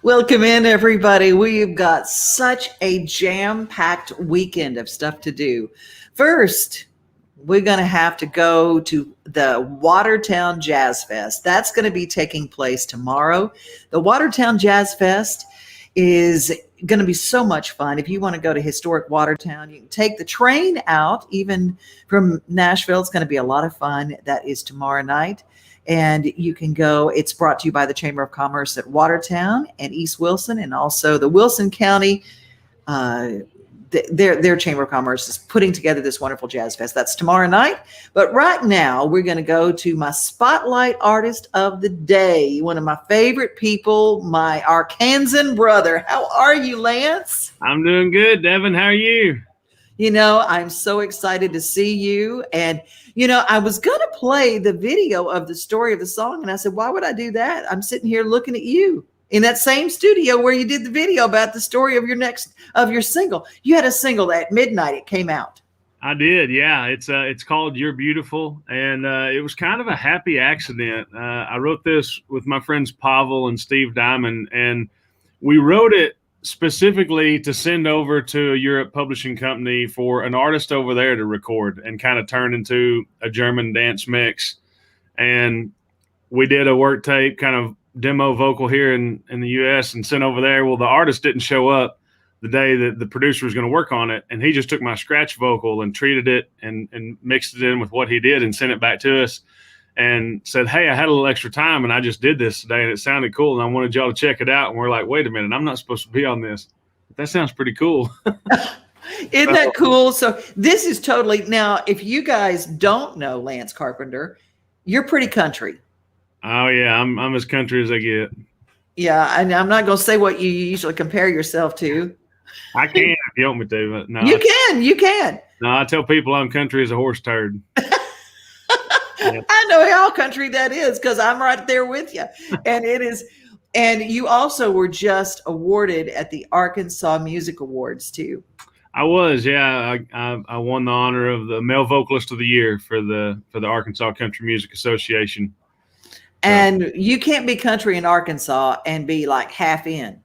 Welcome in, everybody. We've got such a jam-packed weekend of stuff to do. First, we're going to have to go to the Watertown Jazz Fest. That's going to be taking place tomorrow. The Watertown Jazz Fest is going to be so much fun. If you want to go to historic Watertown, you can take the train out, even from Nashville. It's going to be a lot of fun. That is tomorrow night. And you can go. It's brought to you by the Chamber of Commerce at Watertown and East Wilson, and also the Wilson County. Their Chamber of Commerce is putting together this wonderful jazz fest. That's tomorrow night. But right now, we're going to go to my spotlight artist of the day, one of my favorite people, my Arkansan brother. How are you, Lance? I'm doing good, Devin. How are you? You know, I'm so excited to see you. And, you know, I was going to play the video of the story of the song. And I said, why would I do that? I'm sitting here looking at you in that same studio where you did the video about the story of your single. You had a single at midnight. It came out. I did. Yeah. It's called You're Beautiful. And it was kind of a happy accident. I wrote this with my friends Pavel and Steve Diamond, and we wrote it specifically to send over to a Europe publishing company for an artist over there to record and kind of turn into a German dance mix. And we did a work tape, kind of demo vocal here in the US, and sent over there. Well, the artist didn't show up the day that the producer was going to work on it. And he just took my scratch vocal and treated it and mixed it in with what he did and sent it back to us and said, hey, I had a little extra time and I just did this today and it sounded cool and I wanted y'all to check it out. And we're like, wait a minute, I'm not supposed to be on this. But that sounds pretty cool. Isn't that cool? So this is totally, now, if you guys don't know Lance Carpenter, you're pretty country. Oh yeah, I'm as country as I get. Yeah, and I'm not going to say what you usually compare yourself to. I can if you want me to, but no. You can. No, I tell people I'm country as a horse turd. Yeah. I know how country that is because I'm right there with you. And it is. And you also were just awarded at the Arkansas Music Awards too. I was, yeah. I won the honor of the Male Vocalist of the Year for the Arkansas Country Music Association. And you can't be country in Arkansas and be like half in.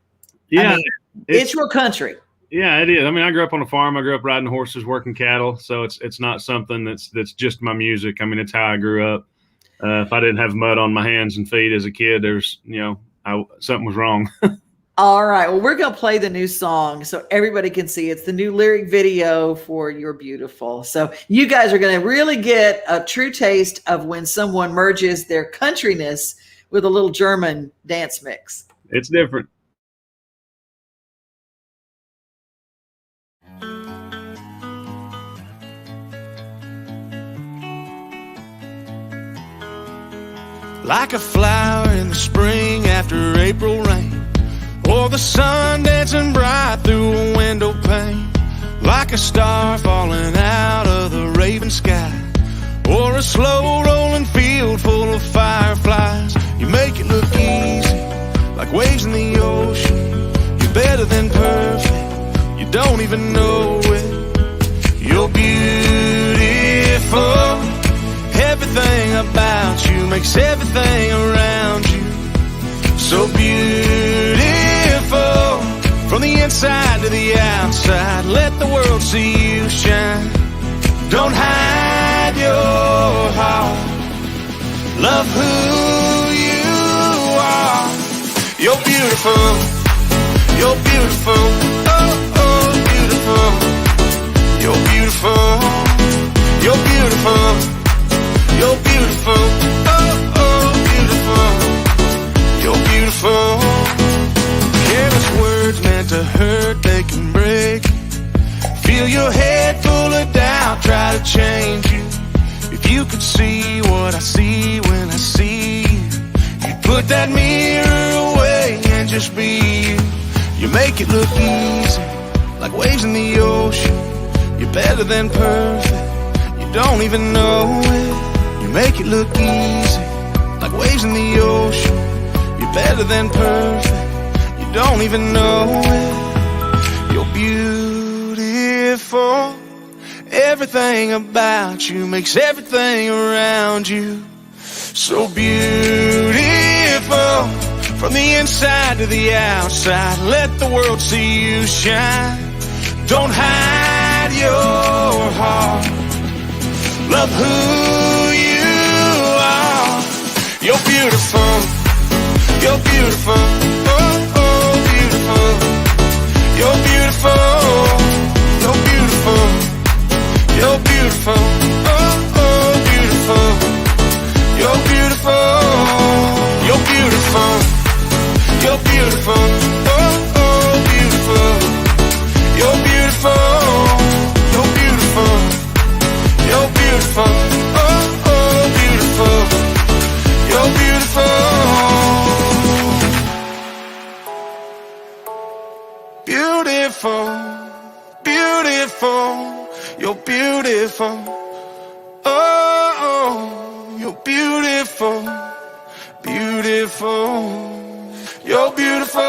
Yeah. I mean, it's real country. Yeah, it is. I mean, I grew up on a farm. I grew up riding horses, working cattle. So it's not something that's just my music. I mean, it's how I grew up. If I didn't have mud on my hands and feet as a kid, something was wrong. All right. Well, we're going to play the new song so everybody can see. It's the new lyric video for You're Beautiful. So you guys are going to really get a true taste of when someone merges their countryness with a little German dance mix. It's different. Like a flower in the spring after April rain, or the sun dancing bright through a window pane. Like a star falling out of the raven sky, or a slow rolling field full of fireflies. You make it look easy, like waves in the ocean. You're better than perfect, you don't even know it. You're beautiful. Everything about you makes everything around you so beautiful. From the inside to the outside, let the world see you shine. Don't hide your heart, love who you are. You're beautiful, you're beautiful, oh, oh, beautiful. You're beautiful, you're beautiful. You're beautiful, oh, oh, beautiful. You're beautiful. Careless words meant to hurt, they can break. Feel your head full of doubt, try to change you. If you could see what I see when I see you, you'd put that mirror away and just be you. You make it look easy, like waves in the ocean. You're better than perfect, you don't even know it. You make it look easy, like waves in the ocean. You're better than perfect, you don't even know it. You're beautiful. Everything about you makes everything around you so beautiful. From the inside to the outside, let the world see you shine. Don't hide your heart. Love who you are. You're beautiful. You're beautiful. Oh, oh, beautiful. You're beautiful. You're beautiful. You're beautiful. Oh, oh, beautiful. You're beautiful. You're beautiful. You're beautiful. Oh, oh, beautiful. You're beautiful. You're beautiful. You're beautiful. Oh, oh, beautiful. You're beautiful. Beautiful. Beautiful. You're beautiful. Oh, oh, you're beautiful. Beautiful. You're beautiful.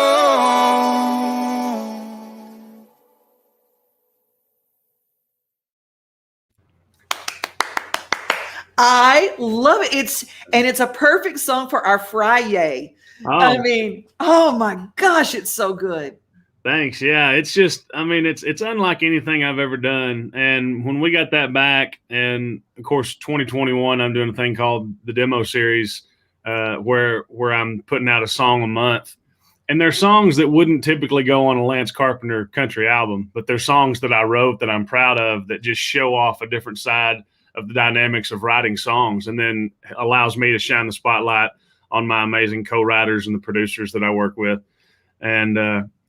I love it. It's a perfect song for our Friday. Oh. I mean, oh my gosh, it's so good. Thanks. Yeah, it's just, I mean, it's unlike anything I've ever done. And when we got that back, and of course, 2021, I'm doing a thing called the demo series, where I'm putting out a song a month. And they're songs that wouldn't typically go on a Lance Carpenter country album, but they're songs that I wrote that I'm proud of, that just show off a different side of the dynamics of writing songs, and then allows me to shine the spotlight on my amazing co-writers and the producers that I work with. And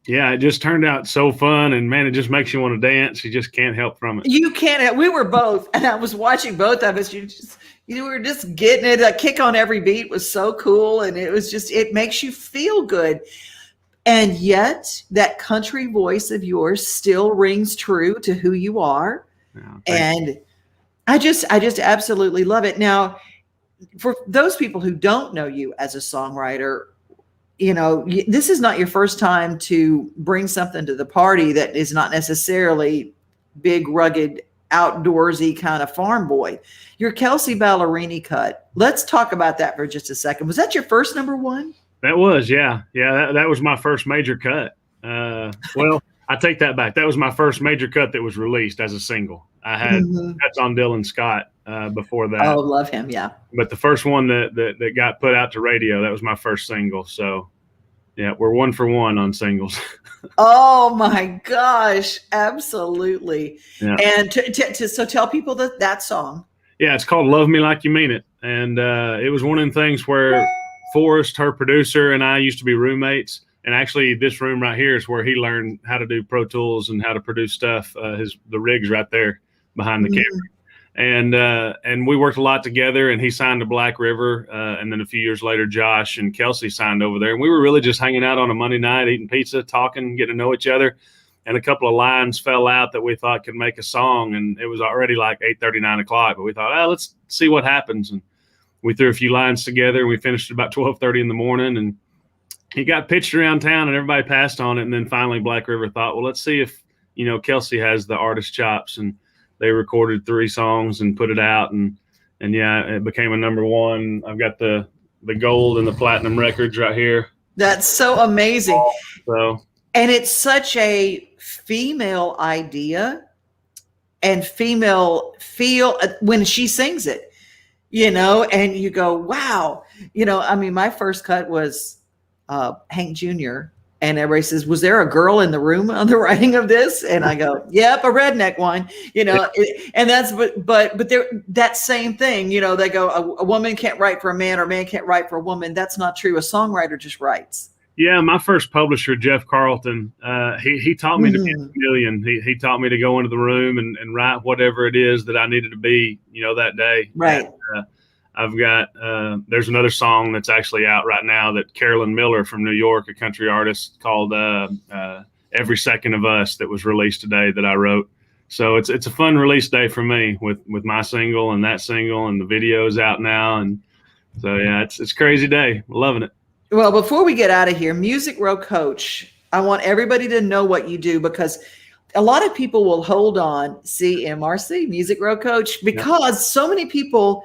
yeah, it just turned out so fun, and man, it just makes you want to dance. You just can't help from it. You can't. We were both, and I was watching both of us. You were just getting it. A kick on every beat was so cool, and it makes you feel good. And yet, that country voice of yours still rings true to who you are. Yeah, and I just absolutely love it. Now, for those people who don't know you as a songwriter, you know, this is not your first time to bring something to the party that is not necessarily big, rugged, outdoorsy kind of farm boy. Your Kelsey Ballerini cut. Let's talk about that for just a second. Was that your first number one? That was, yeah. That was my first major cut. Well, I take that back. That was my first major cut that was released as a single. I had cuts on Dylan Scott before that. Oh, love him, yeah. But the first one that got put out to radio, that was my first single. So, yeah, we're 1 for 1 on singles. Oh my gosh, absolutely. Yeah. And so tell people that song. Yeah, it's called Love Me Like You Mean It. And it was one of the things where Forrest, her producer, and I used to be roommates. And actually, this room right here is where he learned how to do Pro Tools and how to produce stuff. The rig's right there behind the camera. And we worked a lot together, and he signed to Black River. And then a few years later, Josh and Kelsey signed over there. And we were really just hanging out on a Monday night, eating pizza, talking, getting to know each other. And a couple of lines fell out that we thought could make a song. And it was already like 8:30, 9 o'clock. But we thought, let's see what happens. And we threw a few lines together, and we finished at about 12:30 in the morning. And he got pitched around town, and everybody passed on it. And then finally Black River thought, well, let's see if, you know, Kelsey has the artist chops. And they recorded 3 songs and put it out. And yeah, it became a number one. I've got the gold and the platinum records right here. That's so amazing. So, and it's such a female idea and female feel when she sings it, you know, and you go, wow. You know, I mean, my first cut was Hank Jr. And everybody says, was there a girl in the room on the writing of this? And I go, yep, a redneck one, you know, and that's, but they're that same thing, you know, they go, a woman can't write for a man or a man can't write for a woman. That's not true. A songwriter just writes. Yeah. My first publisher, Jeff Carlton, he taught me to be a chameleon. He taught me to go into the room and write whatever it is that I needed to be, you know, that day. Right. And, I've got, there's another song that's actually out right now that Carolyn Miller from New York, a country artist, called Every Second of Us, that was released today that I wrote. So it's a fun release day for me with my single and that single, and the video's out now. And so, yeah, it's a crazy day. Loving it. Well, before we get out of here, Music Row Coach, I want everybody to know what you do, because a lot of people will hold on, CMRC, Music Row Coach, because so many people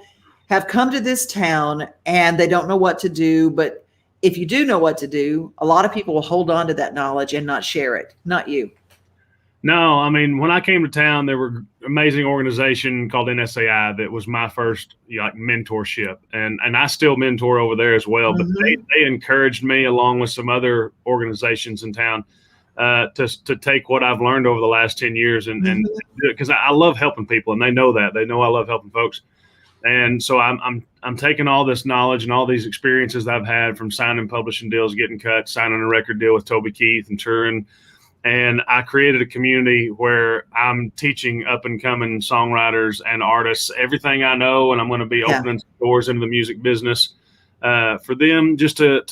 have come to this town and they don't know what to do, but if you do know what to do, a lot of people will hold on to that knowledge and not share it. Not you. No, I mean, when I came to town, there were an amazing organization called NSAI that was my first mentorship. And I still mentor over there as well. But they encouraged me, along with some other organizations in town, to take what I've learned over the last 10 years and do it, because I love helping people, and they know that. They know I love helping folks. And so I'm taking all this knowledge and all these experiences that I've had from signing publishing deals, getting cut, signing a record deal with Toby Keith and touring. And I created a community where I'm teaching up and coming songwriters and artists everything I know. And I'm going to be opening doors into the music business for them, just to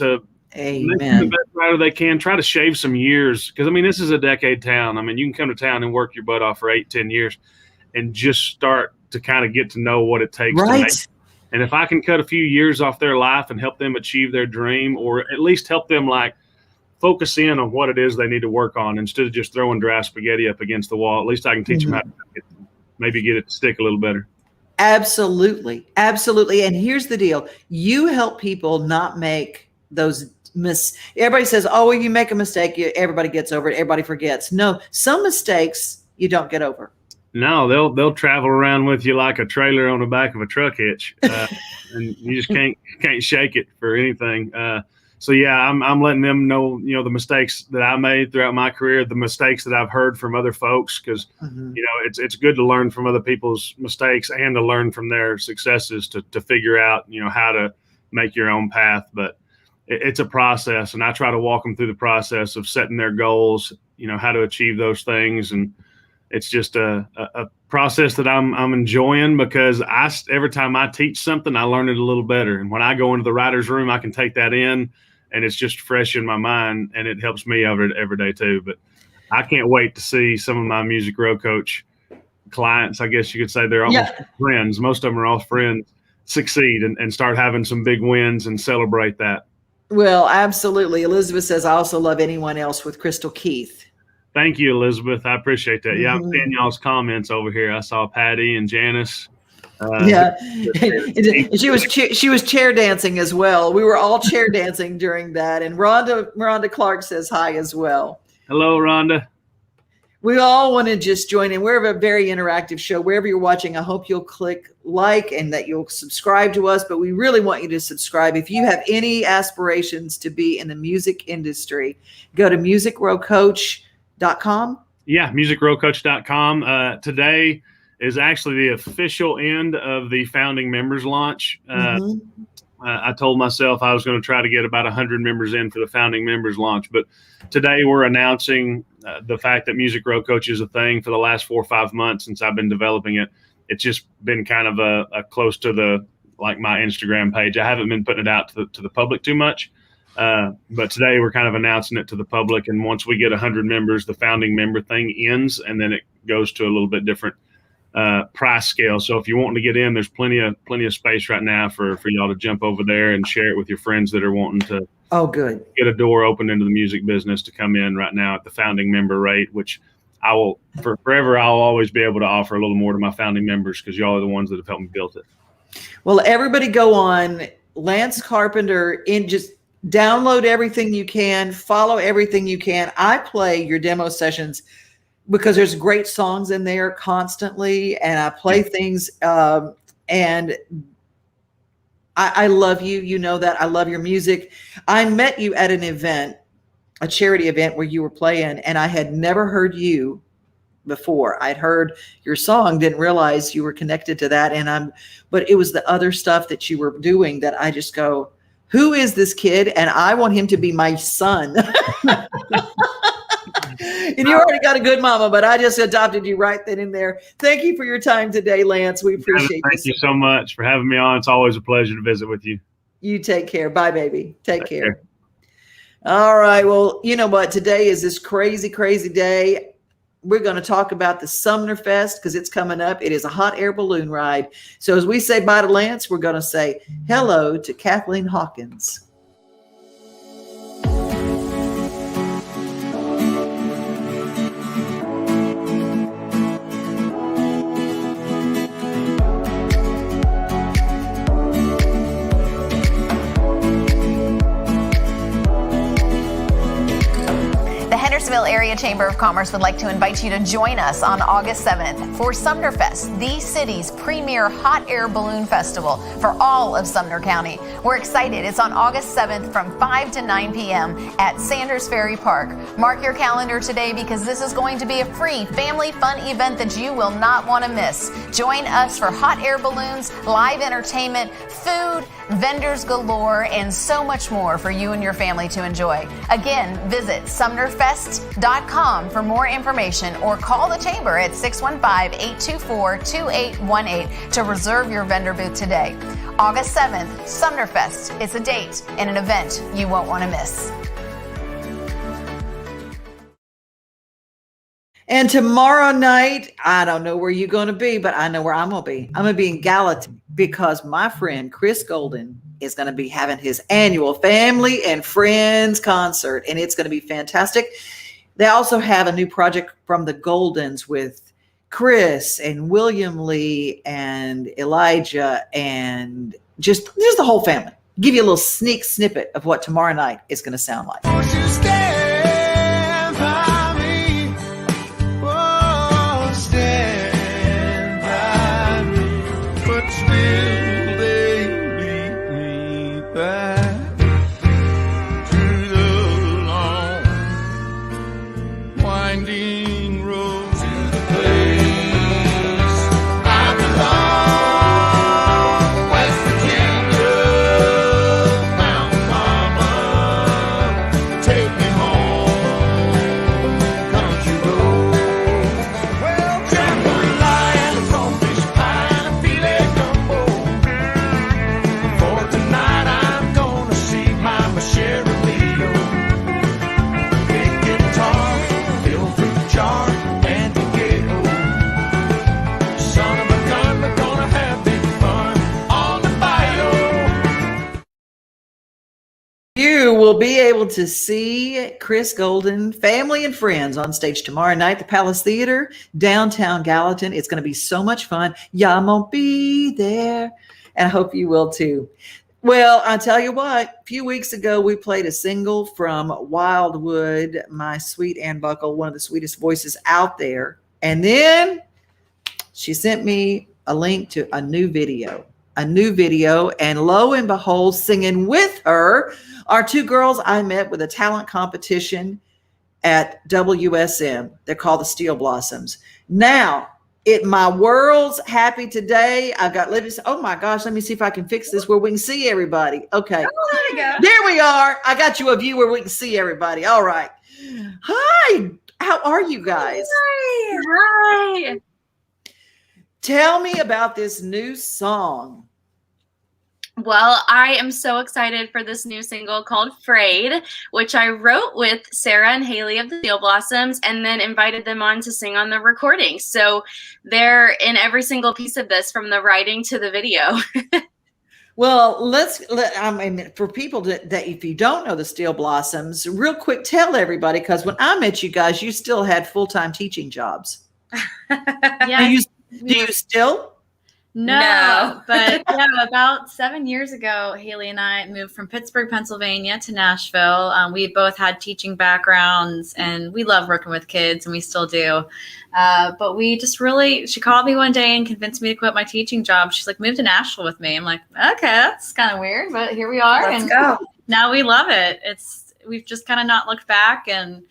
make them the best writer they can, try to shave some years. Because, I mean, this is a decade town. I mean, you can come to town and work your butt off for 8-10 years and just start to kind of get to know what it takes to make. And if I can cut a few years off their life and help them achieve their dream, or at least help them focus in on what it is they need to work on instead of just throwing dry spaghetti up against the wall, at least I can teach them how to maybe get it to stick a little better. Absolutely. Absolutely. And here's the deal. You help people not make those everybody says, oh, well, you make a mistake, everybody gets over it, everybody forgets. No, some mistakes you don't get over. No, they'll travel around with you like a trailer on the back of a truck hitch, and you just can't shake it for anything. So yeah, I'm letting them know, the mistakes that I made throughout my career, the mistakes that I've heard from other folks, because it's good to learn from other people's mistakes and to learn from their successes to figure out how to make your own path. But it's a process, and I try to walk them through the process of setting their goals, how to achieve those things. And it's just a process that I'm enjoying, because every time I teach something, I learn it a little better. And when I go into the writer's room, I can take that in, and it's just fresh in my mind, and it helps me every day too. But I can't wait to see some of my Music Row Coach clients, I guess you could say they're almost friends. Most of them are all friends, succeed and start having some big wins and celebrate that. Well, absolutely. Elizabeth says, I also love anyone else with Crystal Keith. Thank you, Elizabeth. I appreciate that. Yeah, I'm seeing y'all's comments over here. I saw Patty and Janice. She was chair dancing as well. We were all chair dancing during that. And Rhonda Clark says hi as well. Hello, Rhonda. We all want to just join in. We're a very interactive show. Wherever you're watching, I hope you'll click like and that you'll subscribe to us. But we really want you to subscribe. If you have any aspirations to be in the music industry, go to musicrowcoach.com. Yeah, musicrowcoach.com. Today is actually the official end of the founding members launch. I told myself I was going to try to get about 100 members in for the founding members launch. But today we're announcing the fact that Music Row Coach is a thing. For the last 4 or 5 months since I've been developing it, it's just been kind of a close to my Instagram page. I haven't been putting it out to the public too much. But today we're kind of announcing it to the public. And once we get 100 members, the founding member thing ends, and then it goes to a little bit different price scale. So if you want to get in, there's plenty of space right now for y'all to jump over there and share it with your friends that are wanting to get a door open into the music business to come in right now at the founding member rate, which I will forever. I'll always be able to offer a little more to my founding members, because y'all are the ones that have helped me build it. Well, everybody go on Lance Carpenter and just download everything you can, follow everything you can. I play your demo sessions because there's great songs in there constantly, and I play things, and I love you. You know that. I love your music. I met you at an event, a charity event where you were playing, and I had never heard you before. I'd heard your song, didn't realize you were connected to that. But it was the other stuff that you were doing that I just go, who is this kid? And I want him to be my son. And you already got a good mama, but I just adopted you right then and there. Thank you for your time today, Lance. We appreciate it. Thank you so much for having me on. It's always a pleasure to visit with you. You take care. Bye, baby. Take care. All right. Well, you know what? Today is this crazy, crazy day. We're going to talk about the SumnerFest because it's coming up. It is a hot air balloon ride. So as we say bye to Lance, we're going to say hello to Kathleen Hawkins. Hendersonville Area Chamber of Commerce would like to invite you to join us on August 7th for SumnerFest, the city's premier hot air balloon festival for all of Sumner County. We're excited. It's on August 7th from 5 to 9 p.m. at Sanders Ferry Park. Mark your calendar today because this is going to be a free family fun event that you will not want to miss. Join us for hot air balloons, live entertainment, food, vendors galore, and so much more for you and your family to enjoy. Again, visit SumnerFest.com for more information or call the chamber at 615-824-2818 to reserve your vendor booth today. August 7th, SumnerFest. It's a date and an event you won't want to miss. And tomorrow night, I don't know where you're going to be, but I know where I'm going to be. I'm going to be in Gallatin because my friend Chris Golden is going to be having his annual Family and Friends concert, and it's going to be fantastic. They also have a new project from the Goldens with Chris and William Lee and Elijah and just the whole family. Give you a little sneak snippet of what tomorrow night is going to sound like. You will be able to see Chris Golden, Family and Friends on stage tomorrow night at the Palace Theater, downtown Gallatin. It's going to be so much fun. Y'all won't be there, and I hope you will too. Well, I'll tell you what, a few weeks ago, we played a single from Wildwood, my sweet Ann Buckle, one of the sweetest voices out there. And then she sent me a link to a new video, and lo and behold, singing with her are two girls I met with a talent competition at WSM. They're called the Steel Blossoms. Now, my world's happy today. I've got Libby. Oh my gosh, let me see if I can fix this where we can see everybody. Okay. Oh, there we go. There we are. I got you a view where we can see everybody. All right. Hi. How are you guys? Hi. Tell me about this new song. Well, I am so excited for this new single called Frayed, which I wrote with Sarah and Haley of the Steel Blossoms and then invited them on to sing on the recording. So they're in every single piece of this, from the writing to the video. Well, for people that if you don't know the Steel Blossoms, real quick, tell everybody, because when I met you guys, you still had full-time teaching jobs. Yeah. Do you still? No, but yeah, about 7 years ago, Haley and I moved from Pittsburgh, Pennsylvania to Nashville. We both had teaching backgrounds and we love working with kids, and we still do. But she called me one day and convinced me to quit my teaching job. She's like, move to Nashville with me. I'm like, okay, that's kind of weird, but here we are. Let's go. Now we love it. We've just kind of not looked back, and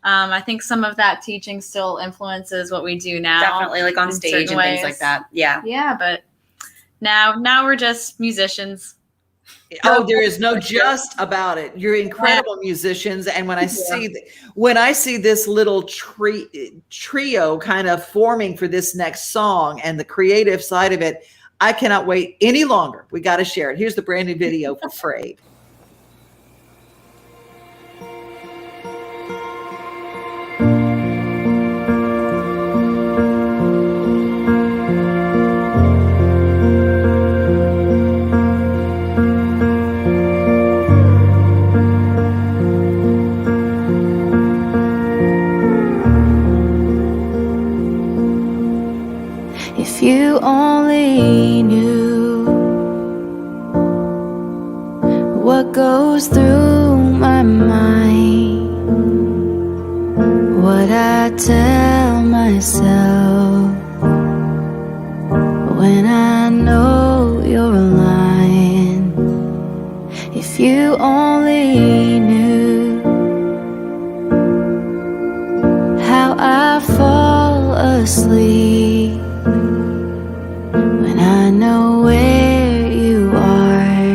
I think some of that teaching still influences what we do now. Definitely, like on stage and things like that. Yeah. Yeah, but now we're just musicians. Oh, there is no just about it. You're incredible musicians, and when I see this little trio kind of forming for this next song and the creative side of it, I cannot wait any longer. We got to share it. Here's the brand new video for Frayed. You only knew what I tell myself when I know you're lying. If you only knew how I fall asleep when I know where you are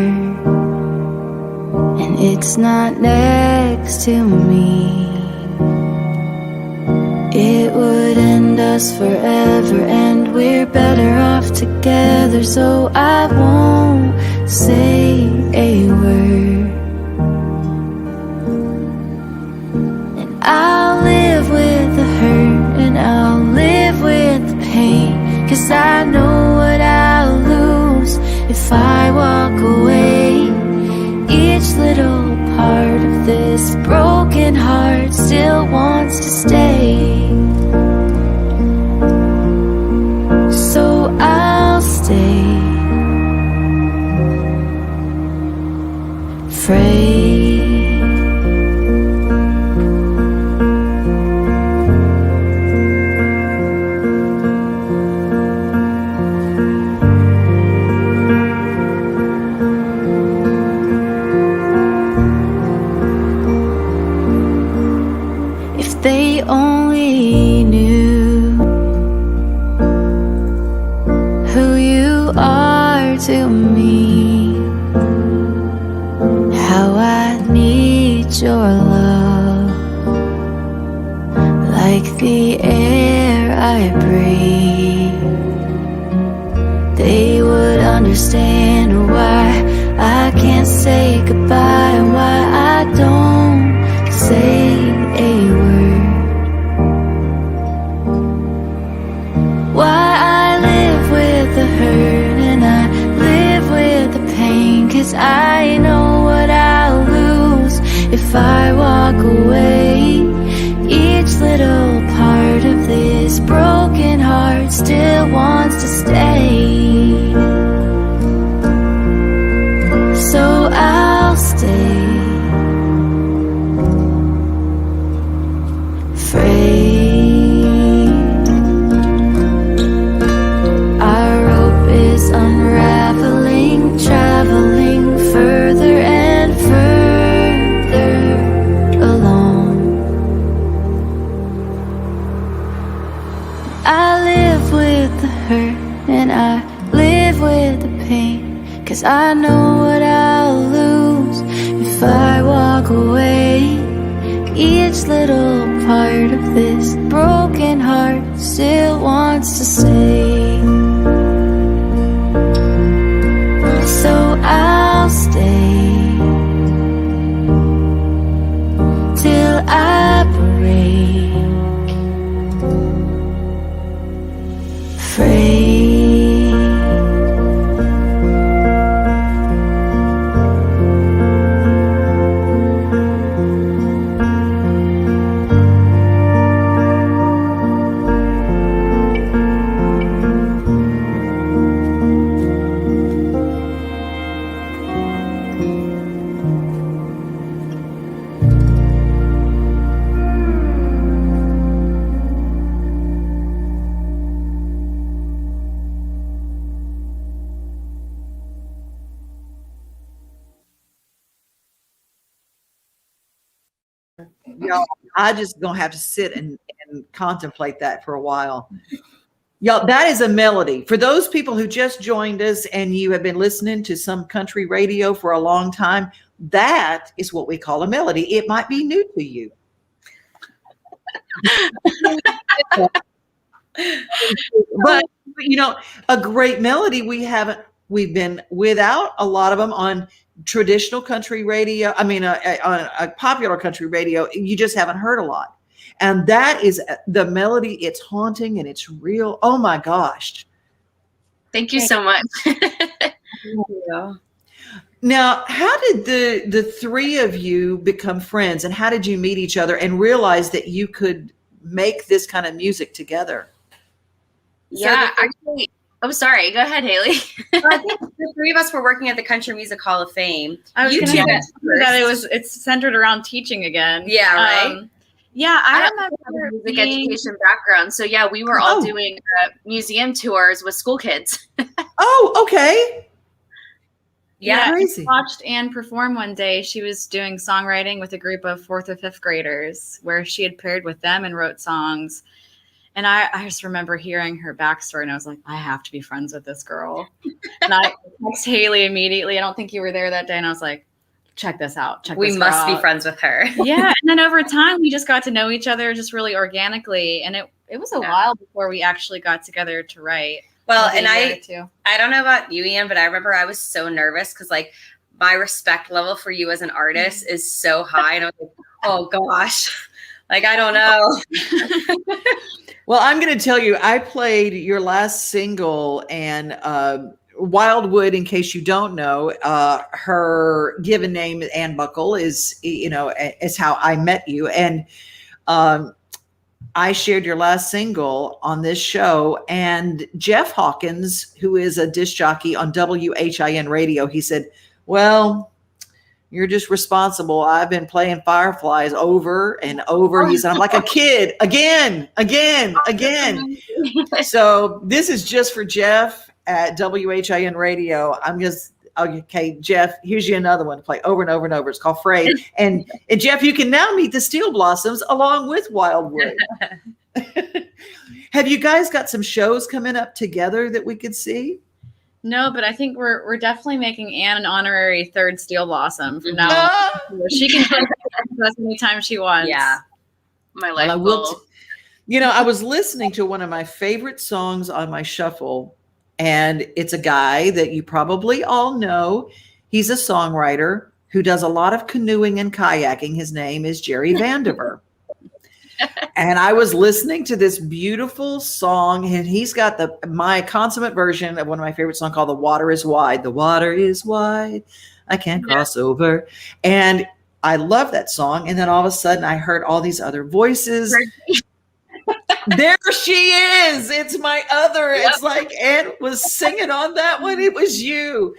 and it's not next to me. It would end us forever and we're better off together, so I won't say a word. And I'll live with the hurt and I'll live with the pain, 'cause I know what I'll lose if I walk away. Each little part of this broken heart still wants to stay. So I'll stay afraid. If they only knew who you are to me, how I need your love, like the air I breathe, they would understand why I can't say goodbye and why I don't say a word. Why I live with the hurt and I live with the pain, 'cause I know what I'll lose if I walk away. Each little part of this broken heart still wants to stay. So I'll stay afraid. Our rope is unraveling, traveling further and further along. I live with the hurt and I live with the pain, 'cause I know what I'll lose if I walk away. Each little part of this broken heart still wants to stay. So I'll stay till I break free. Y'all, I just gonna have to sit and contemplate that for a while. Y'all, that is a melody. For those people who just joined us and you have been listening to some country radio for a long time, that is what we call a melody. It might be new to you. But you know, a great melody, we've been without a lot of them on traditional country radio. I mean, on a popular country radio, you just haven't heard a lot. And that is the melody. It's haunting and it's real. Oh my gosh. Thank you so much. Now, how did the three of you become friends, and how did you meet each other and realize that you could make this kind of music together? Yeah, actually, I'm sorry. Go ahead, Haley. I think the three of us were working at the Country Music Hall of Fame. I was going to say that it's centered around teaching again. Yeah, right. Yeah, I I don't have remember a music being, education background. So yeah, we were all Oh. doing museum tours with school kids. Oh, okay. yeah, Crazy. I watched Anne perform one day. She was doing songwriting with a group of 4th or 5th graders where she had paired with them and wrote songs. And I just remember hearing her backstory, and I was like, I have to be friends with this girl. And I texted Haley immediately. I don't think you were there that day. And I was like, check this out. Check We this girl must be out. friends with her. Yeah. And then over time, we just got to know each other just really organically. And it was a while before we actually got together to write. Well, Maybe and a year or two. I don't know about you, Ian, but I remember I was so nervous because like my respect level for you as an artist is so high. And I was like, oh gosh, like, I don't know. Well, I'm going to tell you, I played your last single, and Wildwood, in case you don't know, her given name, Ann Buckle, is, is how I met you. And I shared your last single on this show, and Jeff Hawkins, who is a disc jockey on WHIN radio, he said, well, you're just responsible. I've been playing Fireflies over and over. He said, I'm like a kid again. So this is just for Jeff at WHIN radio. I'm just, okay, Jeff, here's you another one to play over and over and over. It's called Frayed. And Jeff, you can now meet the Steel Blossoms along with Wildwood. Have you guys got some shows coming up together that we could see? No, but I think we're definitely making Anne an honorary 3rd Steel Blossom from now on. She can play us anytime she wants. Yeah. My life Well, I will goal. I was listening to one of my favorite songs on my shuffle, and it's a guy that you probably all know. He's a songwriter who does a lot of canoeing and kayaking. His name is Jerry Vandiver. And I was listening to this beautiful song, and he's got my consummate version of one of my favorite songs called The Water is Wide. The water is wide. I can't cross over. And I love that song. And then all of a sudden I heard all these other voices. There she is. It's my other. Yep. It's like Ann was singing on that one. It was you.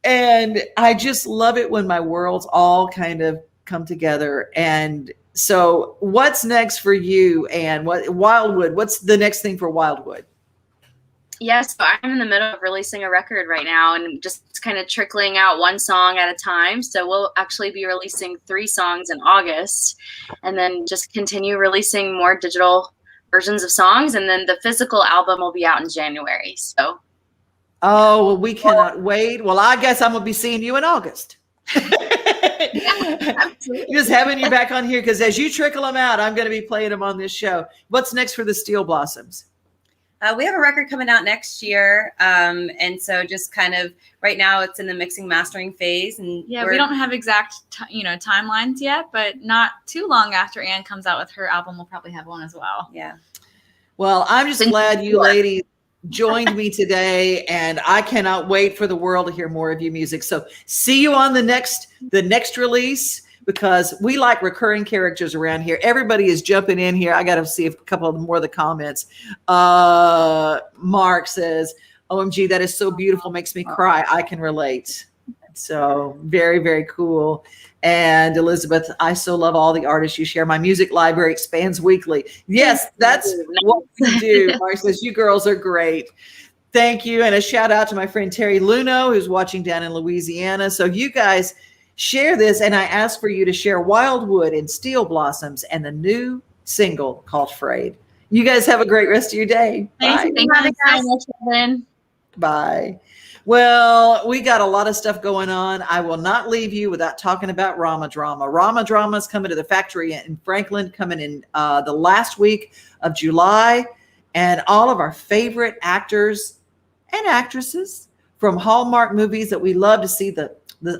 And I just love it when my worlds all kind of come together. And so what's next for you, and Wildwood? What's the next thing for Wildwood? Yes, so I'm in the middle of releasing a record right now and just kind of trickling out one song at a time. So we'll actually be releasing 3 songs in August, and then just continue releasing more digital versions of songs. And then the physical album will be out in January. So. Oh, well, we cannot wait. Well, I guess I'm going to be seeing you in August. Just having you back on here, because as you trickle them out, I'm going to be playing them on this show. What's next for the Steel Blossoms? We have a record coming out next year. And so just kind of right now it's in the mixing mastering phase. And yeah, we don't have exact, timelines yet, but not too long after Anne comes out with her album, we'll probably have one as well. Yeah. Well, I'm just glad you ladies joined me today, and I cannot wait for the world to hear more of your music. So see you on the next release, because we like recurring characters around here. Everybody is jumping in here. I got to see a couple more of the comments. Mark says, OMG, that is so beautiful. Makes me cry. I can relate. So very, very cool. And Elizabeth, I so love all the artists you share. My music library expands weekly. Yes, that's what we do. Mark says, you girls are great. Thank you. And a shout out to my friend Terry Luno, who's watching down in Louisiana. So you guys share this, and I ask for you to share Wildwood and Steel Blossoms and the new single called Frayed. You guys have a great rest of your day. Bye. Thank you so much, Evan. Bye. Well, we got a lot of stuff going on. I will not leave you without talking about RomaDrama. RomaDrama is coming to the factory in Franklin, coming in the last week of July. And all of our favorite actors and actresses from Hallmark movies that we love to see the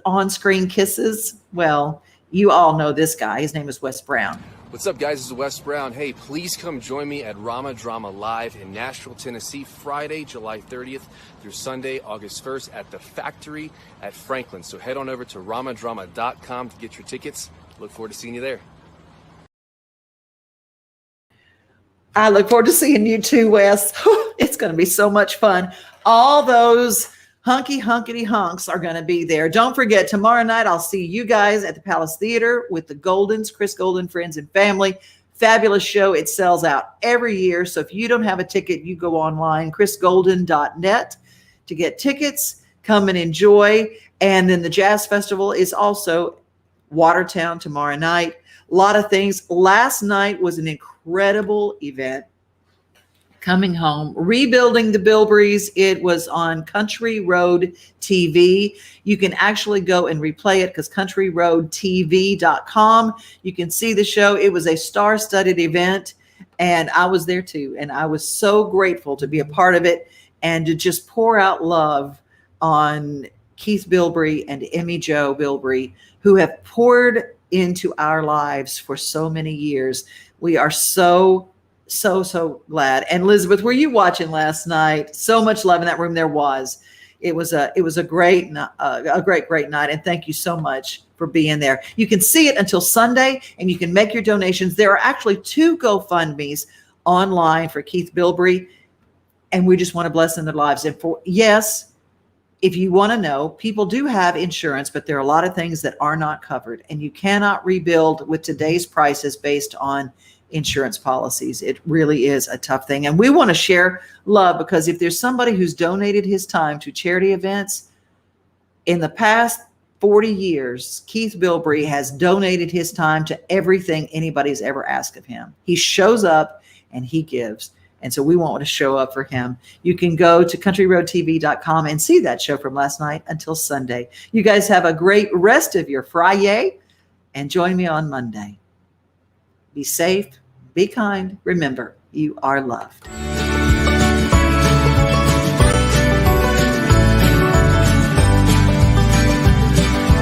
on-screen kisses. Well, you all know this guy. His name is Wes Brown. What's up, guys? This is Wes Brown. Hey, please come join me at RomaDrama Live in Nashville, Tennessee, Friday, July 30th through Sunday, August 1st at the Factory at Franklin. So head on over to RomaDrama.com to get your tickets. Look forward to seeing you there. I look forward to seeing you too, Wes. It's going to be so much fun. All those hunkity hunks are going to be there. Don't forget, tomorrow night I'll see you guys at the Palace Theater with the Goldens, Chris Golden, friends and family. Fabulous show. It sells out every year. So if you don't have a ticket, you go online, chrisgolden.net to get tickets. Come and enjoy. And then the Jazz Festival is also Watertown tomorrow night. A lot of things. Last night was an incredible event. Coming home, rebuilding the Bilberries. It was on Country Road TV. You can actually go and replay it because countryroadtv.com. You can see the show. It was a star-studded event, and I was there too. And I was so grateful to be a part of it and to just pour out love on Keith Bilbrey and Emmy Jo Bilbrey, who have poured into our lives for so many years. We are so glad. And Elizabeth, were you watching last night? So much love in that room. There was. It was a great night, and thank you so much for being there. You can see it until Sunday, and you can make your donations. There are actually 2 GoFundMes online for Keith Bilbrey, and we just want to bless in their lives. And if you want to know, people do have insurance, but there are a lot of things that are not covered, and you cannot rebuild with today's prices based on insurance policies. It really is a tough thing. And we want to share love, because if there's somebody who's donated his time to charity events in the past 40 years, Keith Bilbrey has donated his time to everything anybody's ever asked of him. He shows up and he gives. And so we want to show up for him. You can go to countryroadtv.com and see that show from last night until Sunday. You guys have a great rest of your Friday, and join me on Monday. Be safe, be kind. Remember, you are loved.